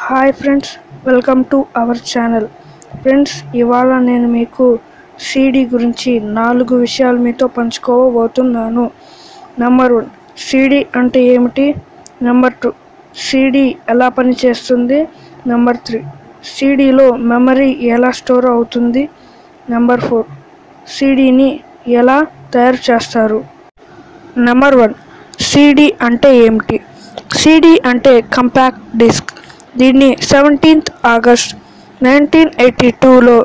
Hi friends, welcome to our channel. Friends, ఇవాళ నేను మీకు సీడీ గురించి 4 విషయాలు మీతో పంచుకోబోతున్నాను. నెంబర్ 1, సీడీ అంటే ఏమిటి? నెంబర్ 2, సీడీ ఎలా పనిచేస్తుంది? నెంబర్ 3, సీడీలో మెమరీ ఎలా స్టోర్ అవుతుంది? నెంబర్ 4, సీడీని ఎలా తయారు చేస్తారు? నెంబర్ 1, సీడీ అంటే ఏమిటి? సీడీ అంటే కంపాక్ట్ డిస్క్. దీన్ని 17th ఆగస్ట్ 1982లో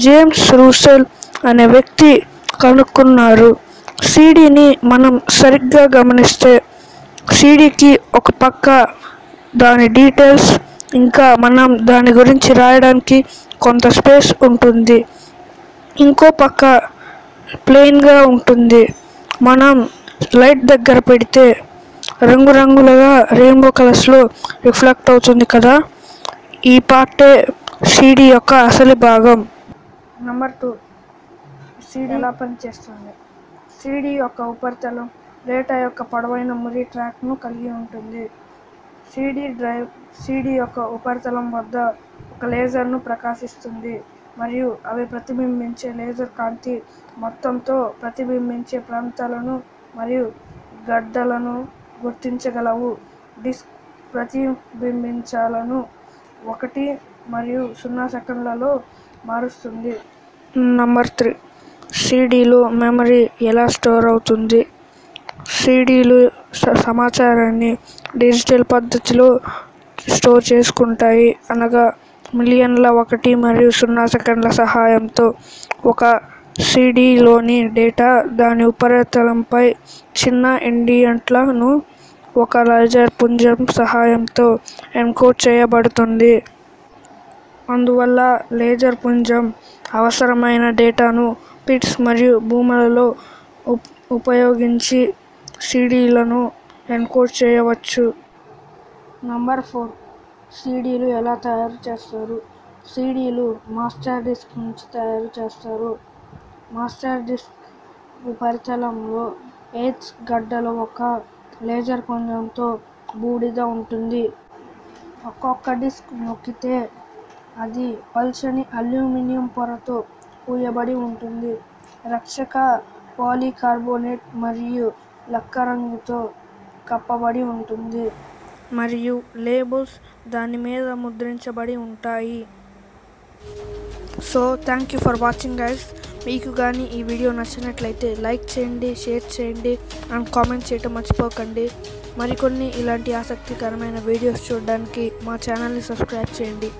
జేమ్స్ రూసెల్ అనే వ్యక్తి కనుక్కున్నారు. సీడీని మనం సరిగ్గా గమనిస్తే సీడీకి ఒక పక్క దాని డీటెయిల్స్, ఇంకా మనం దాని గురించి రాయడానికి కొంత స్పేస్ ఉంటుంది. ఇంకో పక్క ప్లెయిన్గా ఉంటుంది. మనం లైట్ దగ్గర పెడితే రంగురంగులుగా రెయిన్బో కలర్స్లో రిఫ్లెక్ట్ అవుతుంది కదా. ఈ పార్టే సీడీ యొక్క అసలు భాగం. నెంబర్ 2, సీడీ ఎలా పనిచేస్తుంది? సీడీ యొక్క ఉపరితలం డేటా యొక్క పొడవైన మురి ట్రాక్ను కలిగి ఉంటుంది. సీడీ డ్రైవ్ సీడీ యొక్క ఉపరితలం వద్ద ఒక లేజర్ను ప్రకాశిస్తుంది మరియు అవి ప్రతిబింబించే లేజర్ కాంతి మొత్తంతో ప్రతిబింబించే ప్రాంతాలను మరియు గడ్డలను గుర్తించగలవు. డిస్క్ ప్రతిబింబించాలను 1 మరియు 0 సెకన్లలో మారుస్తుంది. నెంబర్ 3, సీడీలో మెమరీ ఎలా స్టోర్ అవుతుంది? సీడీలు సమాచారాన్ని డిజిటల్ పద్ధతిలో స్టోర్ చేసుకుంటాయి, అనగా మిలియన్ల 1 మరియు 0 సెకన్ల సహాయంతో. ఒక సీడీలోని డేటా దాని ఉపరితలంపై చిన్న ఇండియంట్లను ఒక లేజర్ పుంజం సహాయంతో ఎన్కోడ్ చేయబడుతుంది. అందువల్ల లేజర్ పుంజం అవసరమైన డేటాను బిట్స్ మరియు బూమలలో ఉపయోగించి సీడీలను ఎన్కోడ్ చేయవచ్చు. నెంబర్ 4, సీడీలు ఎలా తయారు చేస్తారు? సీడీలు మాస్టర్ డిస్క్ నుంచి తయారు చేస్తారు. మాస్టర్ డిస్క్ ఉపరితలంలో ఎడ్జ్ గడ్డలు ఒక లేజర్ పుంజంతో బూడిద ఉంటుంది. ఒక్కొక్క డిస్క్ నొక్కితే అది పల్చని అల్యూమినియం పొరతో పూయబడి ఉంటుంది. రక్షక పాలీకార్బోనేట్ మరియు లక్క రంగుతో కప్పబడి ఉంటుంది మరియు లేబుల్స్ దాని మీద ముద్రించబడి ఉంటాయి. So thank you for watching guys. మీకు కానీ ఈ వీడియో నచ్చినట్లయితే లైక్ చేయండి, షేర్ చేయండి అండ్ కామెంట్ చేయటం మర్చిపోకండి. మరికొన్ని ఇలాంటి ఆసక్తికరమైన వీడియోస్ చూడడానికి మా ఛానల్ని సబ్స్క్రైబ్ చేయండి.